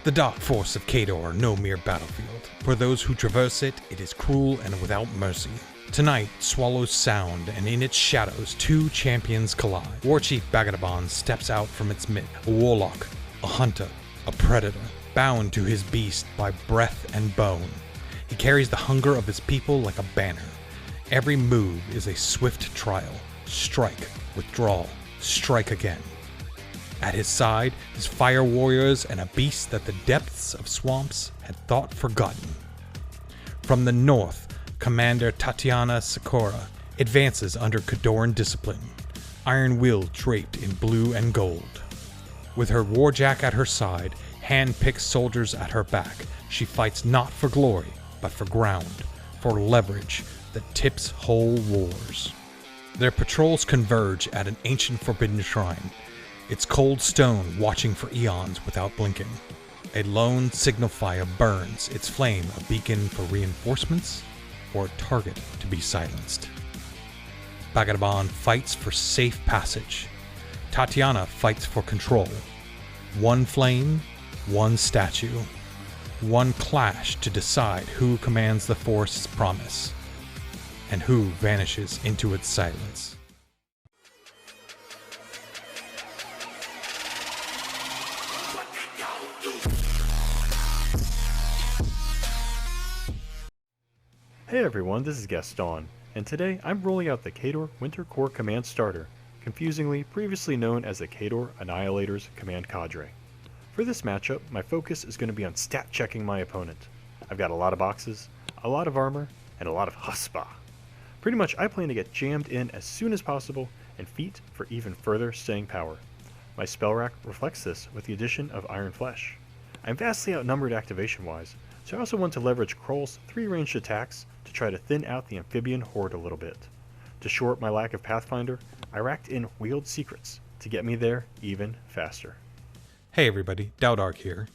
The dark force of Khador, no mere battlefield. For those who traverse it, it is cruel and without mercy. Tonight, swallows sound, and in its shadows, two champions collide. Warchief Bagadibawm steps out from its midst, a warlock, a hunter, a predator, bound to his beast by breath and bone. He carries the hunger of his people like a banner. Every move is a swift trial. Strike, withdraw, strike again. At his side, his fire warriors and a beast that the depths of swamps had thought forgotten. From the north, Kommander Tatiana Sikora advances under Khadoran discipline, iron will draped in blue and gold. With her warjack at her side, hand-picked soldiers at her back, she fights not for glory, but for ground, for leverage that tips whole wars. Their patrols converge at an ancient forbidden shrine, its cold stone watching for eons without blinking. A lone signal fire burns, its flame a beacon for reinforcements or a target to be silenced. Bagadibawm fights for safe passage. Tatiana fights for control. One flame, one statue. One clash to decide who commands the forest's promise and who vanishes into its silence. Hey everyone, this is Gaston, and today I'm rolling out the Khador Winter Korps Command Starter, confusingly previously known as the Khador Annihilators Command Cadre. For this matchup, my focus is going to be on stat checking my opponent. I've got a lot of boxes, a lot of armor, and a lot of huspa. Pretty much I plan to get jammed in as soon as possible and feat for even further staying power. My spell rack reflects this with the addition of Iron Flesh. I'm vastly outnumbered activation-wise, so I also want to leverage Krol's 3 ranged attacks to try to thin out the amphibian horde a little bit. To shore up my lack of Pathfinder, I racked in Wheeled Secrets to get me there even faster. Hey everybody, Dowdark here.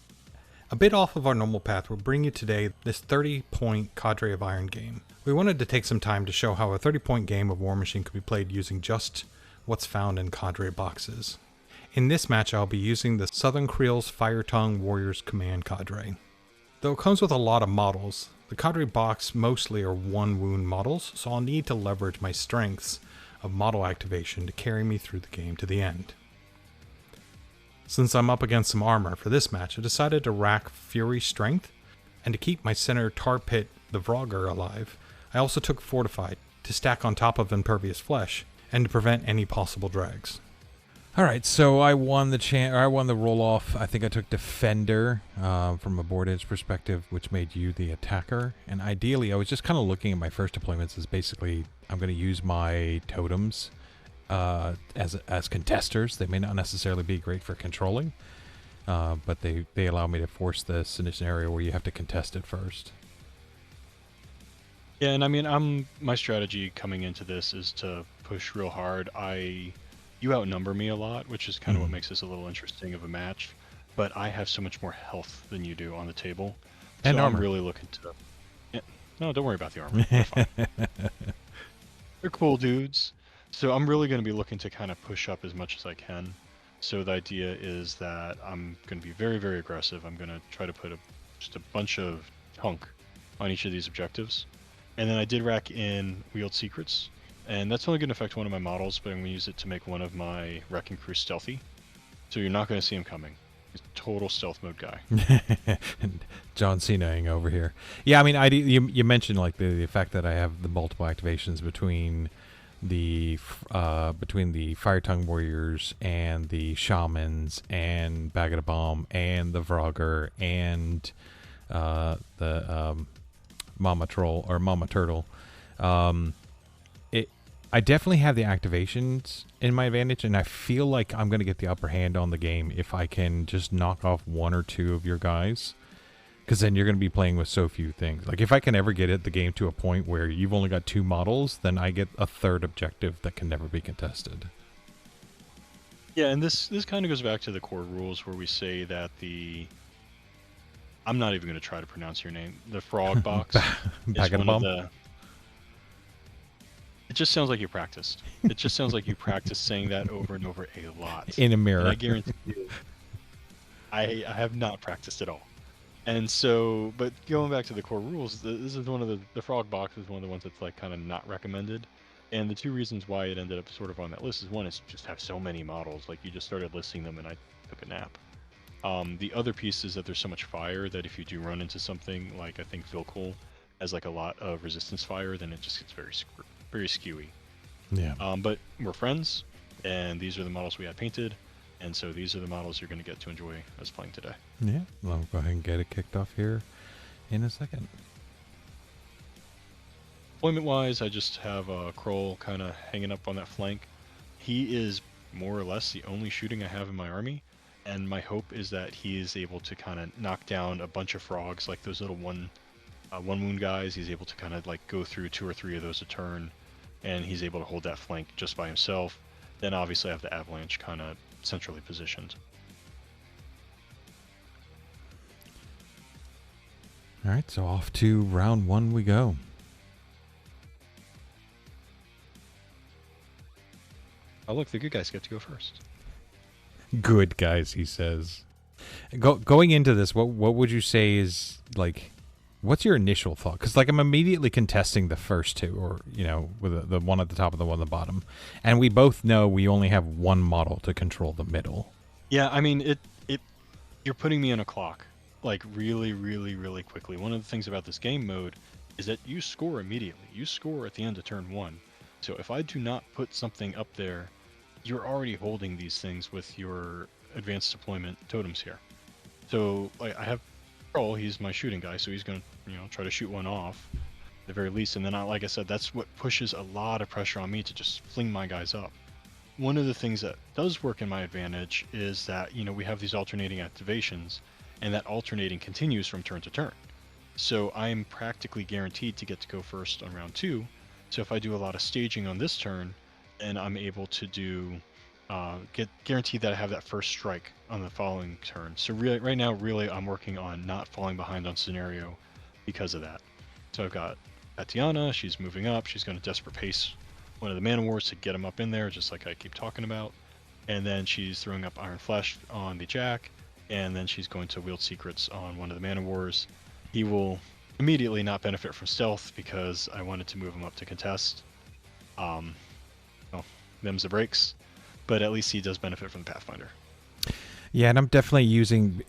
A bit off of our normal path, we'll bring you today this 30-point Cadre of Iron game. We wanted to take some time to show how a 30-point game of Warmachine could be played using just what's found in Cadre boxes. In this match, I'll be using the Southern Kriels Fire Warriors Command Cadre. Though it comes with a lot of models, the Cadre box mostly are 1-wound models, so I'll need to leverage my strengths of model activation to carry me through the game to the end. Since I'm up against some armor for this match, I decided to rack Fury Strength, and to keep my center tar pit, the Vorogger, alive, I also took Fortified to stack on top of Impervious Flesh, and to prevent any possible drags. Alright, so I won the roll-off. I think I took Defender from a board edge perspective, which made you the attacker. And ideally, I was just kind of looking at my first deployments as basically, I'm going to use my totems as contesters. They may not necessarily be great for controlling, but they allow me to force this in a scenario where you have to contest it first. Yeah, and I mean, my strategy coming into this is to push real hard. You outnumber me a lot, which is kind of what makes this a little interesting of a match, but I have so much more health than you do on the table. And so armor. I'm really looking to... Yeah, no, don't worry about the armor. They're fine. They're cool dudes. So I'm really going to be looking to kind of push up as much as I can. So the idea is that I'm going to be very, very aggressive. I'm going to try to put just a bunch of hunk on each of these objectives. And then I did rack in Wheeled Secrets. And that's only going to affect one of my models, but I'm going to use it to make one of my Wrecking Crew stealthy. So you're not going to see him coming. He's a total stealth mode guy. John Cena-ing over here. Yeah, I mean, you mentioned like the fact that I have the multiple activations between the Fire Warriors and the Shamans and Bagadibawm and the Vorogger and the Mama Troll or Mama Turtle. I definitely have the activations in my advantage, and I feel like I'm going to get the upper hand on the game if I can just knock off 1 or 2 of your guys, because then you're going to be playing with so few things. Like, if I can ever get the game to a point where you've only got 2 models, then I get a 3rd objective that can never be contested. Yeah, and this kind of goes back to the core rules where we say that I'm not even going to try to pronounce your name. The frog box is one of the... It just sounds like you practiced. It just sounds like you practiced saying that over and over a lot. In a mirror. And I guarantee you, I have not practiced at all. And so, but going back to the core rules, this is one of the frog box is one of the ones that's like kind of not recommended. And the two reasons why it ended up sort of on that list is one is just have so many models, like you just started listing them and I took a nap. The other piece is that there's so much fire that if you do run into something like I think Vilkul has like a lot of resistance fire, then it just gets very skewy. Yeah. But we're friends, and these are the models we had painted, and so these are the models you're going to get to enjoy us playing today. Yeah. I'll go ahead and get it kicked off here in a second. Deployment-wise, I just have Krol kind of hanging up on that flank. He is more or less the only shooting I have in my army, and my hope is that he is able to kind of knock down a bunch of frogs, like those little one wound guys. He's able to kind of like go through 2 or 3 of those a turn, and he's able to hold that flank just by himself. Then obviously I have the Avalanche kind of centrally positioned. All right, so off to round 1 we go. Oh look, the good guys get to go first. Good guys, he says. Going into this, what would you say is like? What's your initial thought? Because like I'm immediately contesting the first 2, or with the one at the top and the one at the bottom, and we both know we only have one model to control the middle. Yeah, I mean you're putting me in a clock, like really, really, really quickly. One of the things about this game mode is that you score immediately. You score at the end of turn 1. So if I do not put something up there, you're already holding these things with your advanced deployment totems here. So like I have Krol, he's my shooting guy, so he's going to try to shoot one off at the very least. And then like I said, that's what pushes a lot of pressure on me to just fling my guys up. One of the things that does work in my advantage is that we have these alternating activations, and that alternating continues from turn to turn. So I'm practically guaranteed to get to go first on round 2. So if I do a lot of staging on this turn, and I'm able to do get guaranteed that I have that first strike on the following turn. So really, right now, really, I'm working on not falling behind on scenario because of that. So I've got Tatiana. She's moving up. She's going to desperate pace one of the Man of Wars to get him up in there, just like I keep talking about. And then she's throwing up Iron Flesh on the Jack, and then she's going to wield secrets on one of the Man of Wars. He will immediately not benefit from stealth because I wanted to move him up to contest. Well, them's the breaks, but at least he does benefit from the Pathfinder. Yeah, and I'm definitely using,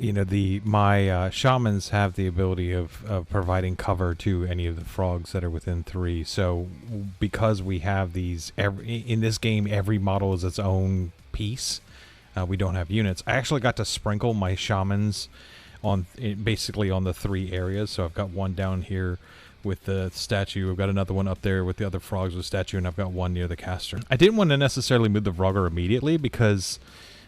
my Shamans have the ability of providing cover to any of the frogs that are within 3. So because we have these, in this game, every model is its own piece. We don't have units. I actually got to sprinkle my Shamans basically on the 3 areas. So I've got one down here with the statue. I've got another one up there with the other frogs with statue, and I've got one near the caster. I didn't want to necessarily move the Vorogger immediately because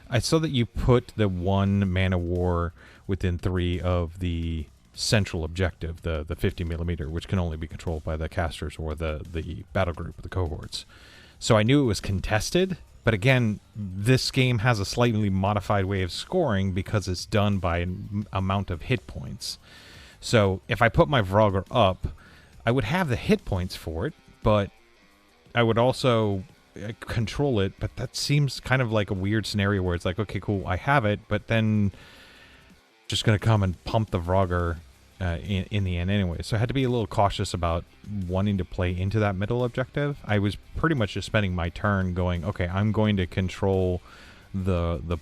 I saw that you put the 1 Man of War within 3 of the central objective, the 50mm, which can only be controlled by the casters or the battle group, the cohorts. So I knew it was contested, but again, this game has a slightly modified way of scoring because it's done by an amount of hit points. So if I put my Vorogger up, I would have the hit points for it, but I would also control it. But that seems kind of like a weird scenario where it's like, okay, cool, I have it, but then just going to come and pump the Vorogger in the end anyway. So I had to be a little cautious about wanting to play into that middle objective. I was pretty much just spending my turn going, okay, I'm going to control the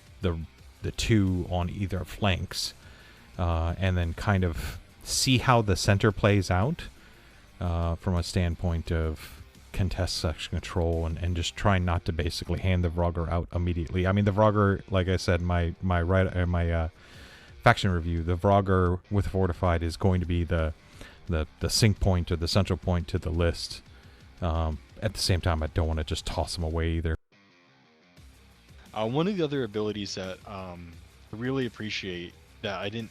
2 on either flanks, and then kind of see how the center plays out from a standpoint of contest section control, and just try not to basically hand the Vorogger out immediately. I mean, the Vorogger, like I said, my faction review, the Vorogger with Fortified is going to be the sync point or the central point to the list. At the same time, I don't want to just toss them away either. One of the other abilities that I really appreciate that it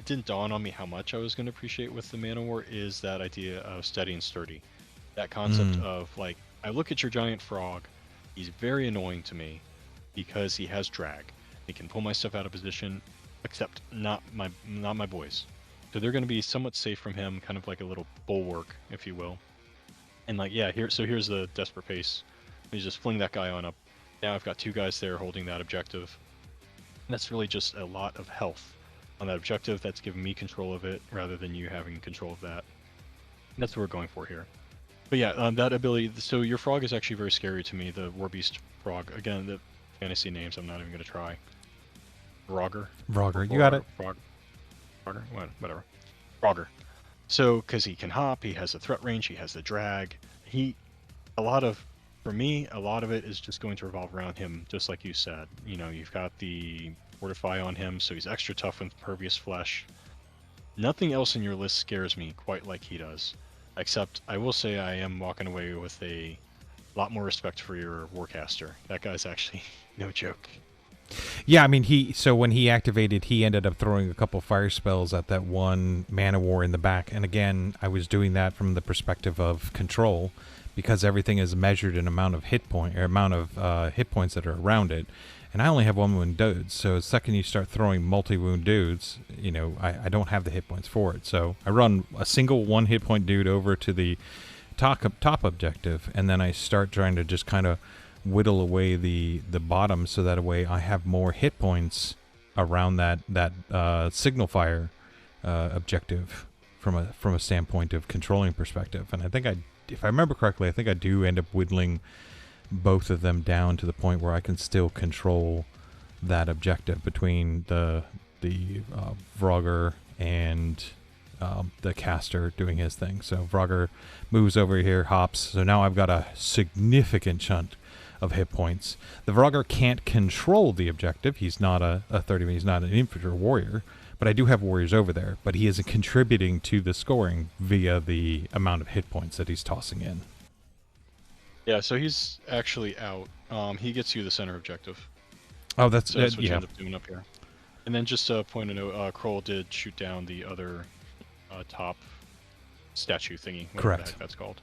didn't dawn on me how much I was going to appreciate with the Man of War is that idea of steady and sturdy. That concept of, like, I look at your giant frog, he's very annoying to me because he has drag. He can pull my stuff out of position, except not my boys. So they're going to be somewhat safe from him, kind of like a little bulwark, if you will. And like, yeah, here's the desperate pace. You just fling that guy on up. Now I've got 2 guys there holding that objective. That's really just a lot of health on that objective. That's giving me control of it rather than you having control of that. That's what we're going for here. But yeah, that ability. So your frog is actually very scary to me. The Warbeast frog. Again, the fantasy names I'm not even going to try. Vorogger. Vorogger, you got it. Vorogger, whatever. Vorogger. So, because he can hop, he has the threat range, he has the drag. For me, a lot of it is just going to revolve around him, just like you said. You know, you've got the Fortify on him, so he's extra tough with Pervious Flesh. Nothing else in your list scares me quite like he does. Except, I will say I am walking away with a lot more respect for your Warcaster. That guy's actually no joke. Yeah, I mean, so when he activated, he ended up throwing a couple fire spells at that one mana war in the back. And again, I was doing that from the perspective of control, because everything is measured in amount of hit points that are around it. And I only have 1 wound dudes, so the second you start throwing multi-wound dudes, you know, I don't have the hit points for it. So I run a single 1 hit point dude over to the top objective, and then I start trying to just kind of whittle away the bottom, so that way I have more hit points around that signal fire objective from a standpoint of controlling perspective. And I think if I remember correctly, I think I do end up whittling both of them down to the point where I can still control that objective between the Vorogger and the caster doing his thing. So Vorogger moves over here, hops. So now I've got a significant chunk of hit points. The Vorogger can't control the objective. He's not a 30. He's not an infantry warrior, but I do have warriors over there. But he is contributing to the scoring via the amount of hit points that he's tossing in. Yeah, so he's actually out. He gets you the center objective. Oh, that's what yeah. you end up doing up here. And then just a point of note, Krol did shoot down the other top statue thingy. Correct. The heck that's called.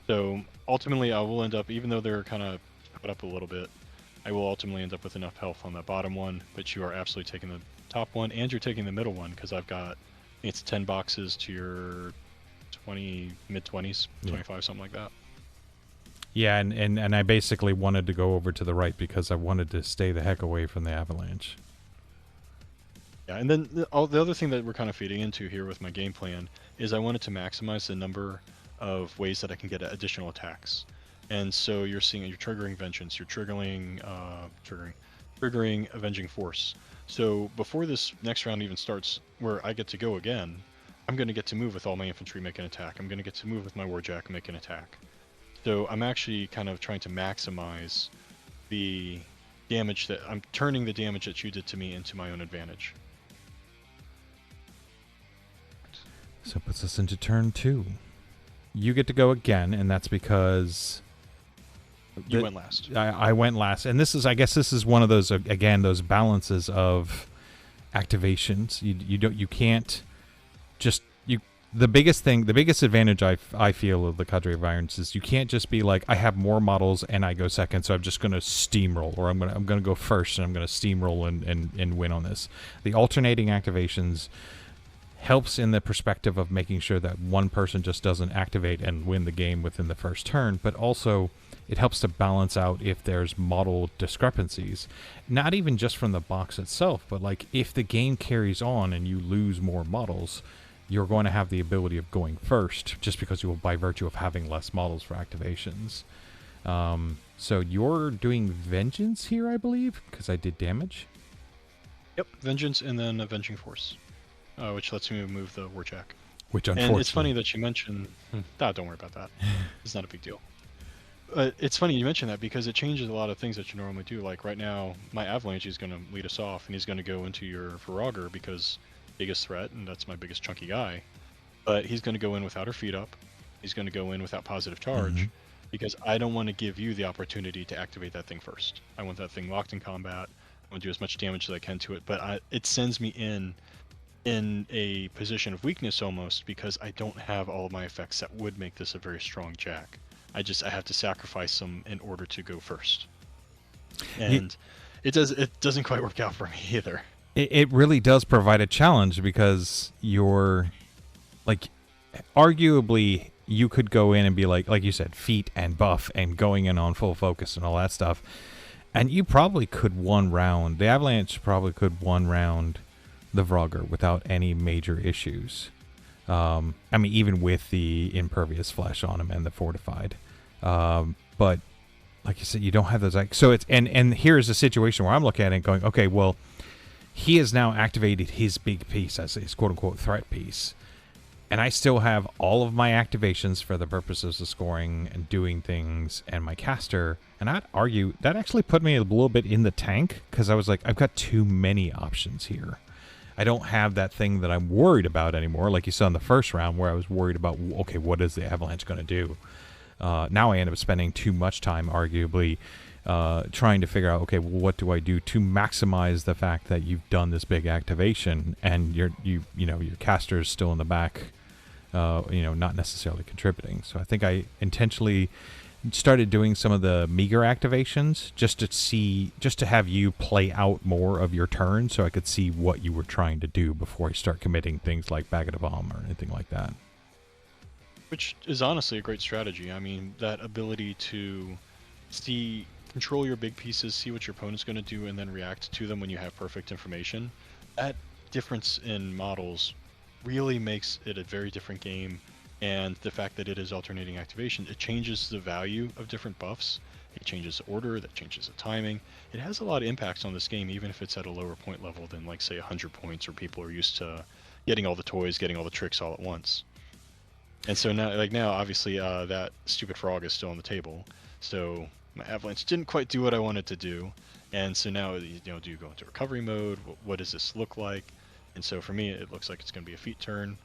So ultimately, I will end up, even though they're kind of put up a little bit, I will ultimately end up with enough health on that bottom one. But you are absolutely taking the top one, and you're taking the middle one, because I've got, I think it's 10 boxes to your 20, mid-20s, 25, something like that. Yeah, and I basically wanted to go over to the right because I wanted to stay the heck away from the Avalanche. Yeah, and then the other thing that we're kind of feeding into here with my game plan is I wanted to maximize the number of ways that I can get additional attacks. And so you're triggering Vengeance, you're triggering Avenging Force. So before this next round even starts, where I get to go again, I'm going to get to move with all my infantry, make an attack. I'm going to get to move with my Warjack, make an attack. So I'm actually kind of trying to maximize the damage that I'm turning the damage that you did to me into my own advantage. So it puts us into turn 2. You get to go again, and that's because you went last. I went last, and I guess this is one of those, again, those balances of activations. You can't just the biggest advantage I feel of the Cadre of Irons is you can't just be like, I have more models and I go second, so I'm just going to steamroll, or I'm going to go first and I'm going to steamroll and win on this. The alternating activations helps in the perspective of making sure that one person just doesn't activate and win the game within the first turn, but also it helps to balance out if there's model discrepancies, not even just from the box itself, but like if the game carries on and you lose more models, you're going to have the ability of going first, just because you will, by virtue of having less models for activations. So you're doing Vengeance here, I believe, because I did damage. Yep, Vengeance and then Avenging Force, which lets me move the Warjack. Which, unfortunately, and it's funny that you mentioned. Don't worry about that. It's not a big deal. It's funny you mention that because it changes a lot of things that you normally do. Like right now, my Avalanche is going to lead us off, and he's going to go into your Vorogger because biggest threat, and that's my biggest chunky guy. But he's going to go in without her feet up. He's going to go in without positive charge, because I don't want to give you the opportunity to activate that thing first. I want that thing locked in combat. I want to do as much damage as I can to it, but it sends me in a position of weakness almost, because I don't have all of my effects that would make this a very strong Jack. I have to sacrifice some in order to go first, and it doesn't quite work out for me either. It really does provide a challenge, because you're like, arguably you could go in and be like you said, feet and buff and going in on full focus and all that stuff. And you probably could one round. The Avalanche probably could one round the Vorogger without any major issues. I mean, even with the impervious flesh on him and the fortified. But like you said, you don't have those. So it's and here's a situation where I'm looking at it and going, okay, well, he has now activated his big piece as his quote unquote threat piece, and I still have all of my activations for the purposes of scoring and doing things, and my caster. And I'd argue that actually put me a little bit in the tank because I was like, I've got too many options here. I don't have that thing that I'm worried about anymore, like you saw in the first round where I was worried about, okay, what is the Avalanche going to do? Now I end up spending too much time, arguably, trying to figure out, okay, well, what do I do to maximize the fact that you've done this big activation and your caster is still in the back, not necessarily contributing. So I think I intentionally started doing some of the meager activations just to have you play out more of your turn, so I could see what you were trying to do before I start committing things like Bagadibawm or anything like that. Which is honestly a great strategy. I mean, that ability to control your big pieces, see what your opponent's going to do, and then react to them when you have perfect information. That difference in models really makes it a very different game. And the fact that it is alternating activation, it changes the value of different buffs. It changes the order, that changes the timing. It has a lot of impacts on this game, even if it's at a lower point level than, like, say, 100 points, where people are used to getting all the toys, getting all the tricks all at once. And so now, obviously, that stupid frog is still on the table. So my Avalanche didn't quite do what I wanted to do. And so now, do you go into recovery mode? What does this look like? And so for me, it looks like it's going to be a feat turn.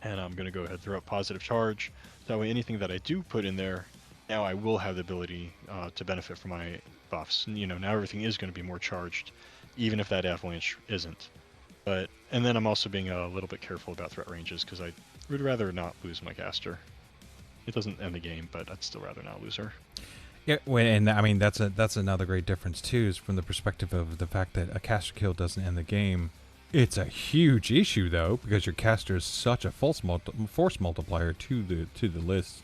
And I'm going to go ahead and throw up positive charge. That way, anything that I do put in there, now I will have the ability to benefit from my buffs. And, now everything is going to be more charged, even if that Avalanche isn't. And then I'm also being a little bit careful about threat ranges, because I would rather not lose my caster. It doesn't end the game, but I'd still rather not lose her. Yeah, and I mean that's another great difference too, is from the perspective of the fact that a caster kill doesn't end the game. It's a huge issue though, because your caster is such a force multiplier to the list.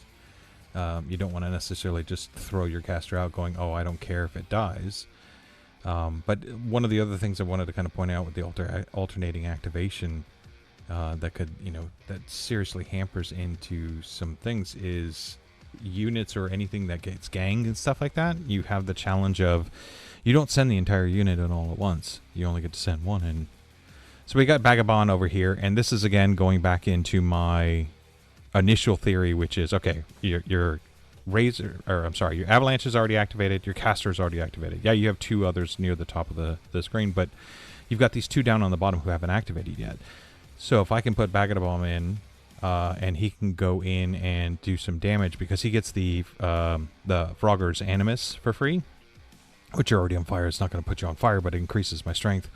You don't want to necessarily just throw your caster out going, oh, I don't care if it dies. But one of the other things I wanted to kind of point out with the alternating activation that could, that seriously hampers into some things is units or anything that gets ganged and stuff like that. You have the challenge of you don't send the entire unit in all at once. You only get to send one in. So we got Bagadibawm over here, and this is again going back into my initial theory, which is, okay, your Avalanche is already activated, your caster is already activated. Yeah, you have two others near the top of the screen, but you've got these two down on the bottom who haven't activated yet. So if I can put Bagadibawm in, and he can go in and do some damage, because he gets the Vorogger's Animus for free, which you're already on fire. It's not going to put you on fire, but it increases my strength.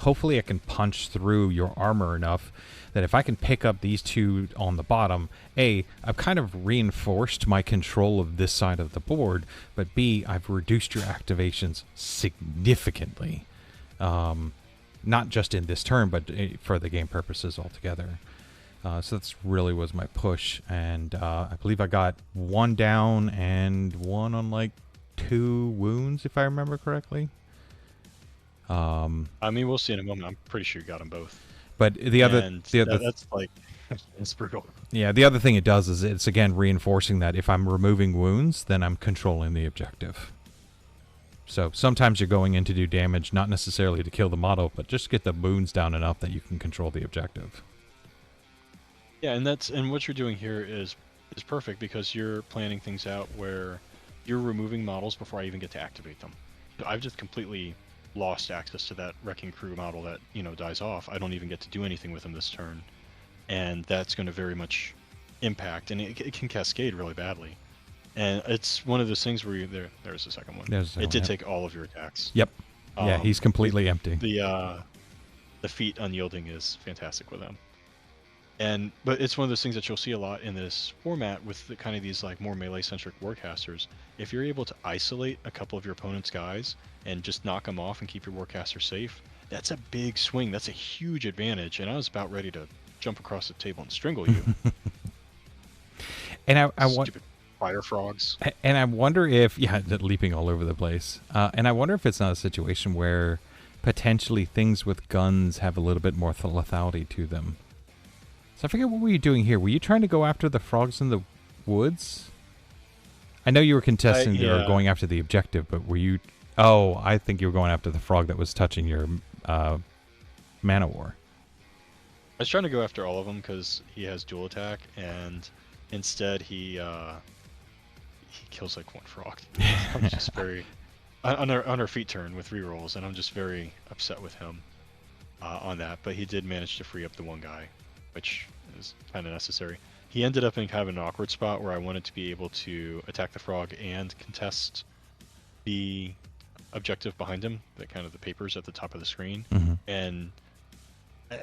Hopefully I can punch through your armor enough that if I can pick up these two on the bottom, A, I've kind of reinforced my control of this side of the board, but B, I've reduced your activations significantly. Not just in this turn, but for the game purposes altogether. So that's really was my push, and I believe I got one down and one on like 2 wounds, if I remember correctly. I mean, we'll see in a moment. I'm pretty sure you got them both. But that's like, it's brutal. Yeah, the other thing it does is it's again reinforcing that if I'm removing wounds, then I'm controlling the objective. So sometimes you're going in to do damage, not necessarily to kill the model, but just get the wounds down enough that you can control the objective. Yeah, and what you're doing here is perfect, because you're planning things out where you're removing models before I even get to activate them. So I've just completely lost access to that Wrecking Crew model that, dies off. I don't even get to do anything with them this turn. And that's going to very much impact, and it can cascade really badly. And it's one of those things where there's the second one. It did take all of your attacks. Yep. Yeah, he's completely empty. The feat unyielding is fantastic with him. But it's one of those things that you'll see a lot in this format with the kind of these like more melee-centric warcasters. If you're able to isolate a couple of your opponent's guys and just knock them off and keep your warcaster safe, that's a big swing. That's a huge advantage. And I was about ready to jump across the table and strangle you. And I want... fire frogs. And I wonder if, yeah, leaping all over the place. And I wonder if it's not a situation where potentially things with guns have a little bit more lethality to them. So I forget, what were you doing here? Were you trying to go after the frogs in the woods? I know you were contesting or going after the objective, but were you... Oh, I think you were going after the frog that was touching your mana war. I was trying to go after all of them because he has dual attack, and instead he kills like one frog. I'm just very... on our feet turn with rerolls, and I'm just very upset with him on that. But he did manage to free up the one guy, which is kind of necessary. He ended up in kind of an awkward spot where I wanted to be able to attack the frog and contest the objective behind him, that kind of the papers at the top of the screen. And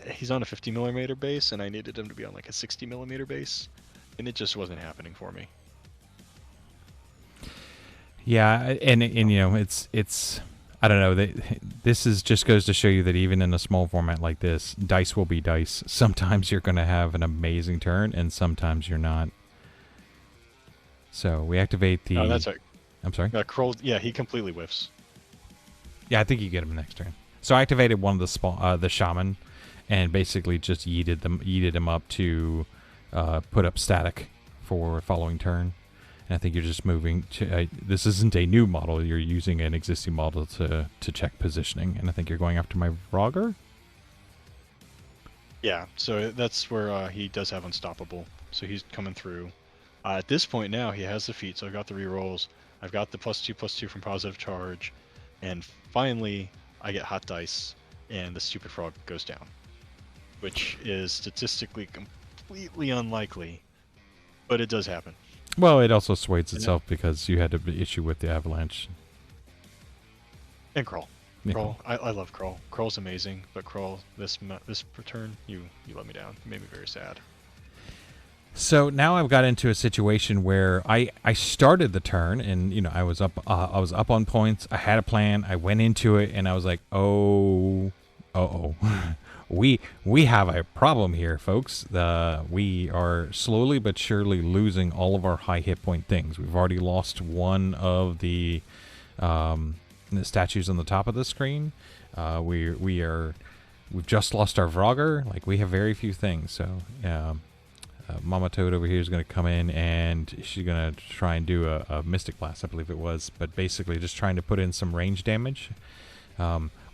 he's on a 50mm base, and I needed him to be on like a 60mm base, and it just wasn't happening for me. Yeah, and you know, it's I don't know, this is just goes to show you that even in a small format like this, dice will be dice. Sometimes you're going to have an amazing turn, and sometimes you're not. So we activate the... Oh, that's right. I'm sorry? Krol, yeah, he completely whiffs. Yeah, I think you get him next turn. So I activated one of the shaman, and basically just yeeted him up to put up static for following turn. And I think you're just moving to... this isn't a new model. You're using an existing model to check positioning. And I think you're going after my Vorogger? Yeah, so that's where he does have Unstoppable. So he's coming through. At this point now, he has the feat, so I've got the rerolls. I've got the +2/+2 from positive charge. And finally, I get hot dice, and the stupid frog goes down. Which is statistically completely unlikely, but it does happen. Well, it also sways itself because you had an issue with the Avalanche. And Krol. Yeah. Krol. I love Krol. Krol's amazing, but Krol, this turn, you let me down. You made me very sad. So now I've got into a situation where I started the turn, and you know, I was up on points. I had a plan. I went into it, and I was like, oh. We have a problem here, folks. We are slowly but surely losing all of our high hit point things. We've already lost one of the statues on the top of the screen. We've just lost our Vorogger. Like, we have very few things. So Mama Toad over here is going to come in, and she's going to try and do a Mystic Blast, I believe it was, but basically just trying to put in some range damage.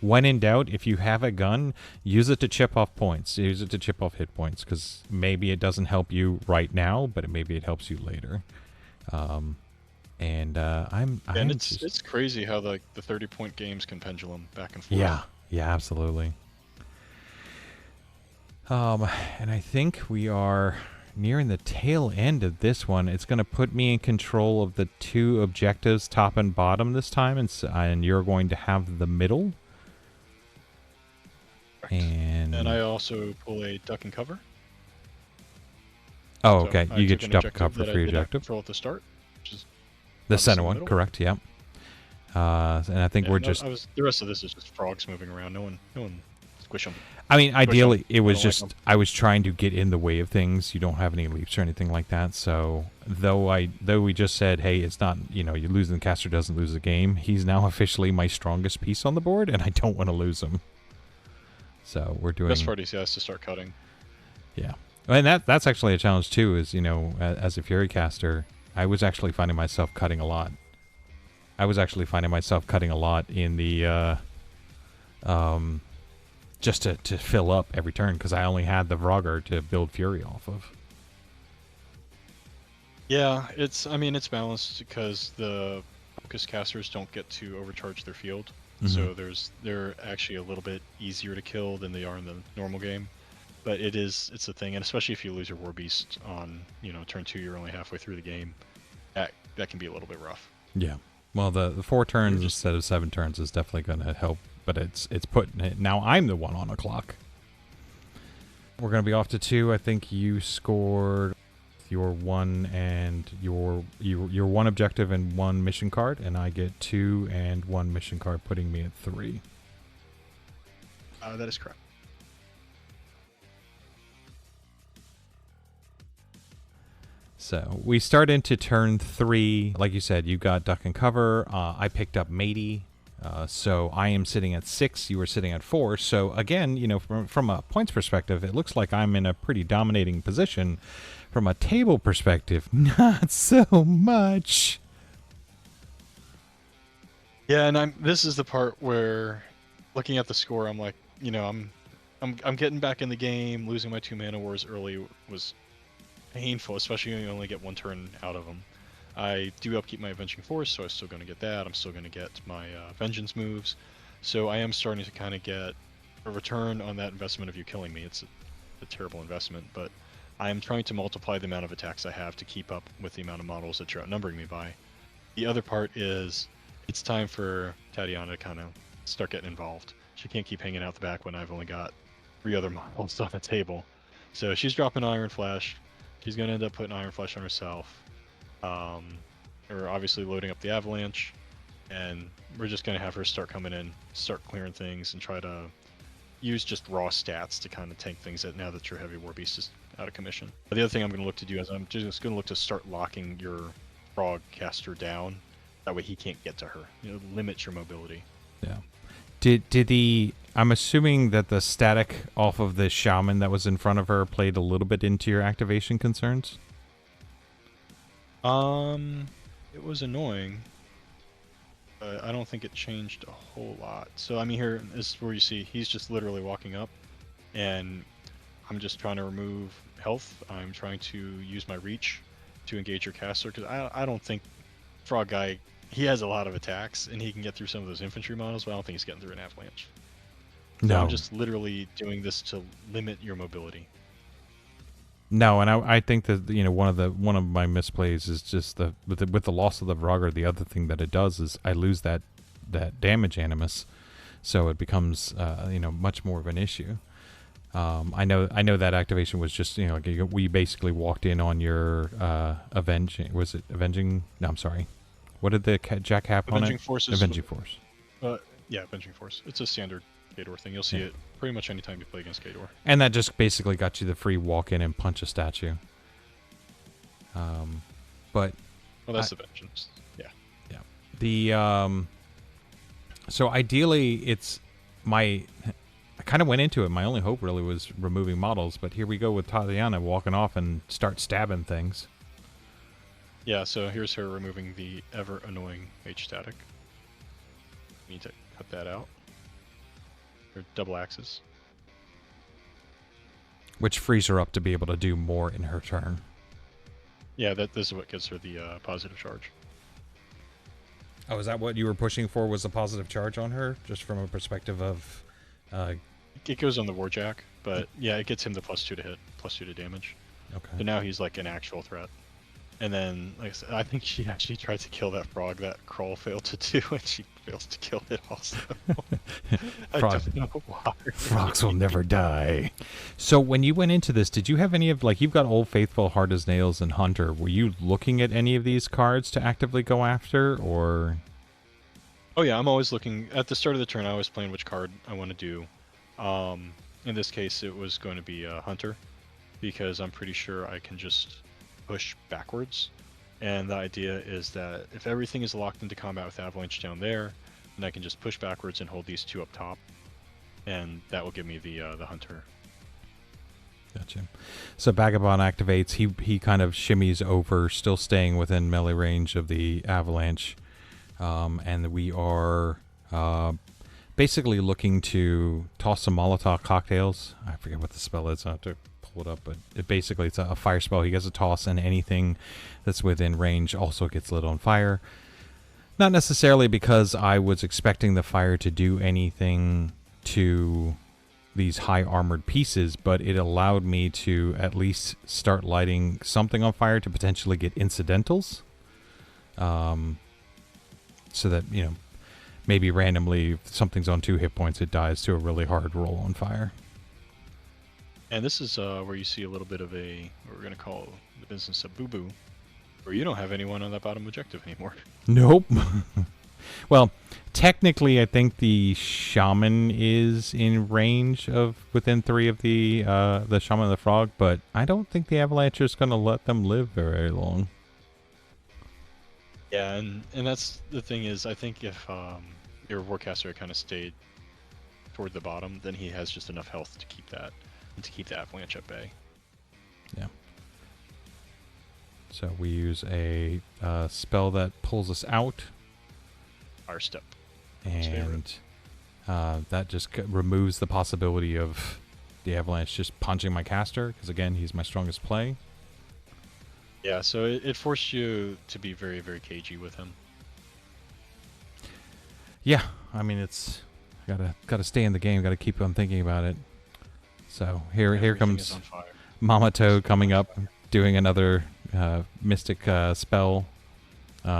When in doubt, if you have a gun, use it to chip off points. Use it to chip off hit points, because maybe it doesn't help you right now, but maybe it helps you later. It's crazy how the 30-point games can pendulum back and forth. Yeah, absolutely. And I think we are nearing the tail end of this one. It's going to put me in control of the two objectives, top and bottom this time, and you're going to have the middle. And I also pull a duck and cover. Oh, okay. So you get your duck and cover for your objective. Control at the start, which is the center one, correct? Yep. And I think we're just... the rest of this is just frogs moving around. No one squish them. I mean, ideally, it was just... I was trying to get in the way of things. You don't have any leaps or anything like that. So, though we just said, hey, it's not... You know, you lose the caster doesn't lose the game. He's now officially my strongest piece on the board, and I don't want to lose him. So, we're doing... Best part is he has to start cutting. Yeah. And that's actually a challenge, too, is, you know, as a Fury caster, I was actually finding myself cutting a lot. In the... just to fill up every turn, because I only had the Vorogger to build Fury off of. Yeah, it's balanced because the focus casters don't get to overcharge their field, so they're actually a little bit easier to kill than they are in the normal game. But it's a thing, and especially if you lose your War Beast on, you know, turn 2, you're only halfway through the game. That can be a little bit rough. Yeah. Well, the 4 turns instead of 7 turns is definitely going to help. But it's putting it... Now I'm the one on the clock. We're going to be off to 2. I think you scored your 1 and your 1 objective and 1 mission card, and I get 2 and 1 mission card, putting me at 3. That is correct. So we start into turn 3. Like you said, you got duck and cover. I picked up matey. So I am sitting at 6. You were sitting at 4. So again, you know, from a points perspective, it looks like I'm in a pretty dominating position. From a table perspective, not so much. Yeah, and this is the part where, looking at the score, I'm like, you know, I'm getting back in the game. Losing my 2 mana wars early was painful, especially when you only get 1 turn out of them. I do upkeep my Avenging Force, so I'm still going to get that. I'm still going to get my Vengeance moves. So I am starting to kind of get a return on that investment of you killing me. It's a terrible investment, but I am trying to multiply the amount of attacks I have to keep up with the amount of models that you're outnumbering me by. The other part is it's time for Tatiana to kind of start getting involved. She can't keep hanging out the back when I've only got 3 other models on the table. So she's dropping Iron Flash. She's going to end up putting Iron Flash on herself. We're obviously loading up the Avalanche, and we're just going to have her start coming in, start clearing things, and try to use just raw stats to kind of tank things now that your Heavy War Beast is out of commission. But the other thing I'm going to look to do is I'm just going to look to start locking your Frog caster down. That way he can't get to her. You know, limit your mobility. Yeah. I'm assuming that the static off of the Shaman that was in front of her played a little bit into your activation concerns? It was annoying, but I don't think it changed a whole lot. So, I mean, here is where you see he's just literally walking up, and I'm just trying to remove health. I'm trying to use my reach to engage your caster, because I don't think Frog Guy, he has a lot of attacks, and he can get through some of those infantry models, but I don't think he's getting through an Avalanche. So No. I'm just literally doing this to limit your mobility. No, and I think that, you know, one of my misplays is just with the loss of the Vorogger. The other thing that it does is I lose that damage animus, so it becomes you know, much more of an issue. I know that activation was just, you know, like we basically walked in on your avenging. Was it avenging? No, I'm sorry. What did the Jack happen on it? Avenging Force. Avenging Force. Yeah, Avenging Force. It's a standard Khador thing. You'll see it pretty much anytime you play against Khador. And that just basically got you the free walk in and punch a statue. But well, that's the vengeance. Yeah. Yeah. The so ideally it's I kind of went into it. My only hope really was removing models, but here we go with Tatiana walking off and start stabbing things. Yeah, so here's her removing the ever annoying H static. Need to cut that out. Her double axes. Which frees her up to be able to do more in her turn. Yeah, this is what gives her the positive charge. Oh, is that what you were pushing for, was a positive charge on her? Just from a perspective of... It goes on the Warjack, but yeah, it gets him the +2 to hit, +2 to damage. Okay. So now he's like an actual threat. And then, like I said, I think she actually tried to kill that frog that Krol failed to do, and she fails to kill it also. I don't know why. Frogs will never die. So when you went into this, did you have any of, like, you've got Old Faithful, Hard as Nails, and Hunter. Were you looking at any of these cards to actively go after, or...? Oh yeah, I'm always looking, at the start of the turn, I always plan which card I want to do. In this case, it was going to be Hunter, because I'm pretty sure I can just push backwards, and the idea is that if everything is locked into combat with Avalanche down there, then I can just push backwards and hold these 2 up top, and that will give me the Hunter. Gotcha. So Bagadibawm activates. He kind of shimmies over, still staying within melee range of the Avalanche, and we are basically looking to toss some Molotov cocktails. I forget what the spell is. I have to pull it up, but basically it's a fire spell. He gets a toss, and anything that's within range also gets lit on fire. Not necessarily because I was expecting the fire to do anything to these high armored pieces, but it allowed me to at least start lighting something on fire to potentially get incidentals. So that, you know, maybe randomly if something's on 2 hit points, it dies to a really hard roll on fire. And this is where you see a little bit of what we're going to call the business of boo-boo, where you don't have anyone on that bottom objective anymore. Nope. Well, technically, I think the shaman is in range of within 3 of the shaman and the frog, but I don't think the avalanche is going to let them live very long. Yeah, and that's the thing is, I think if your Warcaster kind of stayed toward the bottom, then he has just enough health to keep that and to keep the avalanche at bay. Yeah. So we use a spell that pulls us out. Fire step. And that just removes the possibility of the avalanche just punching my caster, because again, he's my strongest play. Yeah, so it forced you to be very, very cagey with him. Yeah, I mean, it's gotta stay in the game, gotta keep on thinking about it. So here comes Mama Toad coming up, doing another mystic spell.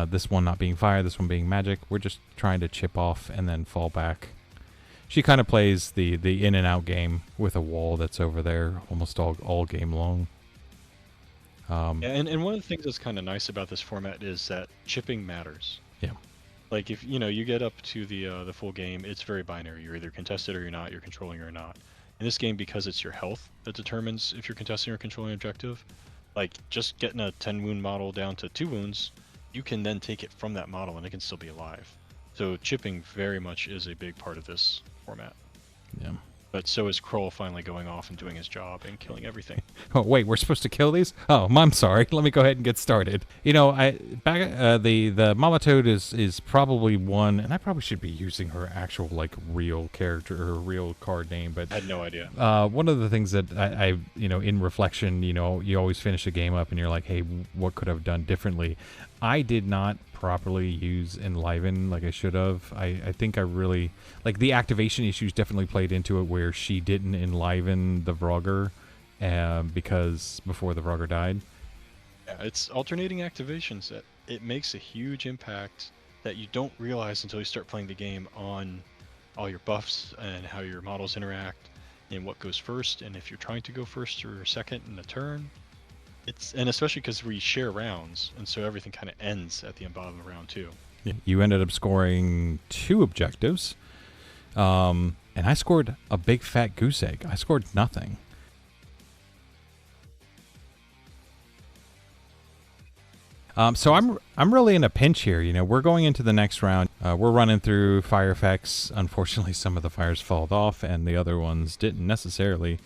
This one not being fire, this one being magic. We're just trying to chip off and then fall back. She kind of plays the in and out game with a wall that's over there almost all game long. Yeah, and one of the things that's kind of nice about this format is that chipping matters. Yeah. Like if you get up to the full game, it's very binary. You're either contested or you're not. You're controlling or not. In this game, because it's your health that determines if you're contesting or controlling objective, like just getting a 10 wound model down to 2 wounds, you can then take it from that model and it can still be alive. So chipping very much is a big part of this format. Yeah. But so is Krol finally going off and doing his job and killing everything. Oh wait, we're supposed to kill these? Oh, I'm sorry. Let me go ahead and get started. You know, the Mama Toad is probably one, and I probably should be using her actual like real character or real card name, but I had no idea. One of the things that I in reflection, you always finish a game up and you're like, hey, what could I have done differently? I did not properly use Enliven like I should have. I think I really like the activation issues definitely played into it, where she didn't enliven the Vorogger because before the Vorogger died. Yeah, it's alternating activations that it makes a huge impact that you don't realize until you start playing the game on all your buffs and how your models interact and what goes first, and if you're trying to go first or second in a turn. And especially because we share rounds, and so everything kind of ends at the bottom of round 2. Yeah. You ended up scoring 2 objectives, and I scored a big fat goose egg. I scored nothing. So I'm really in a pinch here. We're going into the next round. We're running through fire effects. Unfortunately, some of the fires fall off, and the other ones didn't necessarily.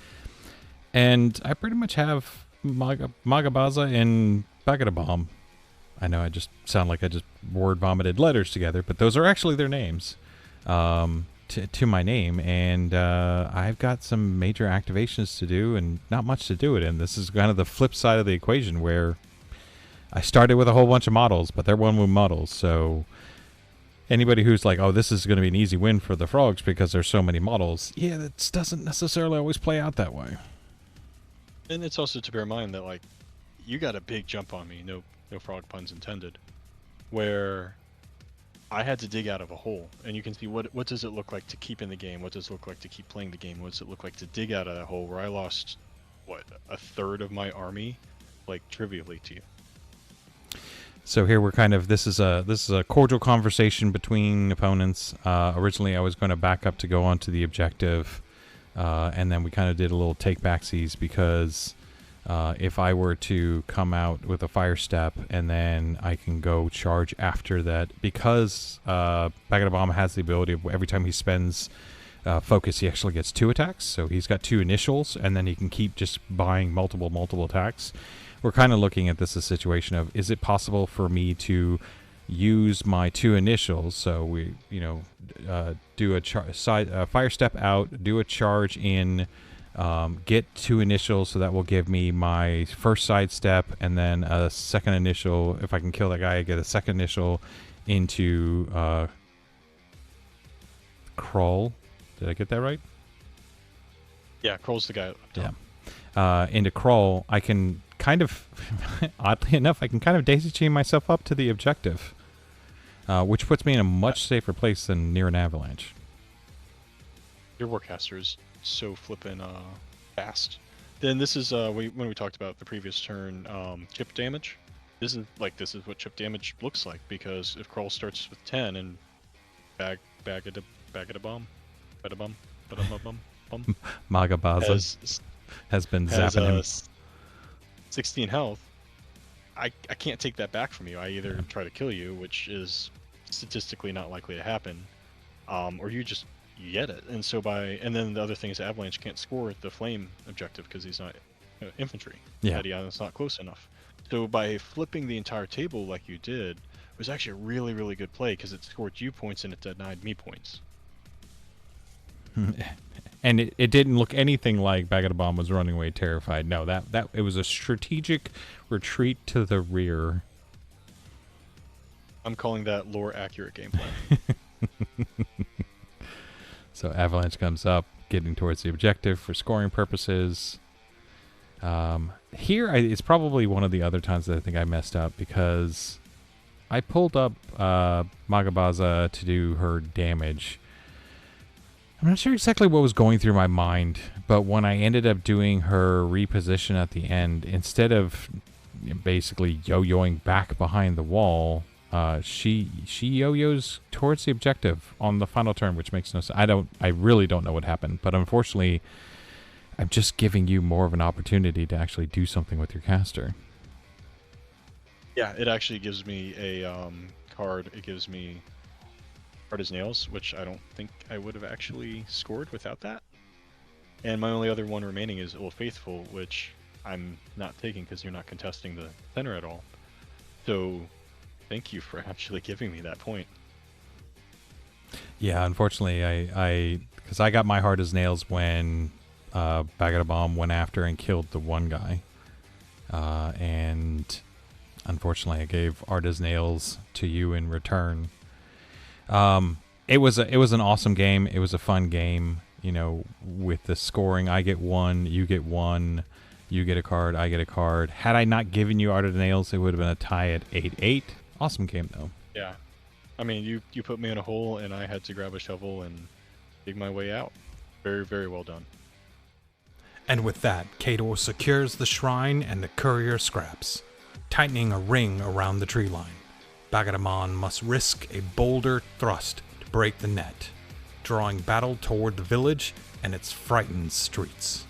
And I pretty much have Mawga'Bawza and Bagadibawm. I know I just sound like I just word vomited letters together, but those are actually their names to my name, and I've got some major activations to do and not much to do it in. This is kind of the flip side of the equation, where I started with a whole bunch of models, but they're one-wound models, so anybody who's like, oh, this is going to be an easy win for the frogs because there's so many models, yeah, that doesn't necessarily always play out that way. And it's also to bear in mind that, like, you got a big jump on me, no frog puns intended, where I had to dig out of a hole. And you can see what does it look like to keep in the game, what does it look like to keep playing the game, what does it look like to dig out of that hole where I lost, a third of my army, like, trivially to you. So here we're kind of, this is a cordial conversation between opponents. Originally I was going to back up to go onto the objective, and then we kind of did a little take backsies because if I were to come out with a fire step and then I can go charge after that, because Bagadibawm has the ability of every time he spends focus, he actually gets 2 attacks. So he's got 2 initials, and then he can keep just buying multiple attacks. We're kind of looking at this as a situation of, is it possible for me to use my 2 initials? So we, do a fire step out, do a charge in, get 2 initials, so that will give me my first side step, and then a second initial. If I can kill that guy, I get a second initial into Krol. Did I get that right? Yeah, Krol's the guy up top. Yeah. Into Krol, I can kind of, oddly enough, I can kind of daisy chain myself up to the objective, which puts me in a much safer place than near an avalanche. Your Warcaster is so flippin' fast. Then this is when we talked about the previous turn, chip damage. This is what chip damage looks like, because if Krol starts with 10 and Bagadibawm, Badabum, Badabum, bum, Mawga'Bawza has been zapping him. 16 health. I can't take that back from you. I either try to kill you, which is statistically not likely to happen, or you get it. And so and then the other thing is Avalanche can't score the flame objective because he's not infantry. Yeah. Tatiana's not close enough. So by flipping the entire table like you did, it was actually a really, really good play because it scored you points and it denied me points. And it didn't look anything like Bagadibawm was running away terrified. No, that it was a strategic retreat to the rear. I'm calling that lore accurate gameplay. So Avalanche comes up, getting towards the objective for scoring purposes. Here it's probably one of the other times that I think I messed up because I pulled up Mawga'Bawza to do her damage. I'm not sure exactly what was going through my mind, but when I ended up doing her reposition at the end, instead of basically yo-yoing back behind the wall, she yo-yos towards the objective on the final turn, which makes no sense. I really don't know what happened, but unfortunately, I'm just giving you more of an opportunity to actually do something with your caster. Yeah, it actually gives me a card. It gives me hard as nails, which I don't think I would have actually scored without that. And my only other one remaining is Old Faithful, which I'm not taking because you're not contesting the center at all. So thank you for actually giving me that point. Yeah, unfortunately, because I got my hard as nails when Bagadibawm went after and killed the one guy. And unfortunately, I gave hard as nails to you in return. It was an awesome game. It was a fun game, you know, with the scoring. I get one, you get one, you get a card, I get a card. Had I not given you Art of the Nails, it would have been a tie at 8-8. Awesome game, though. Yeah. I mean, you put me in a hole, and I had to grab a shovel and dig my way out. Very, very well done. And with that, Khador secures the shrine and the courier scraps, tightening a ring around the tree line. Bagadibawm must risk a bolder thrust to break the net, drawing battle toward the village and its frightened streets.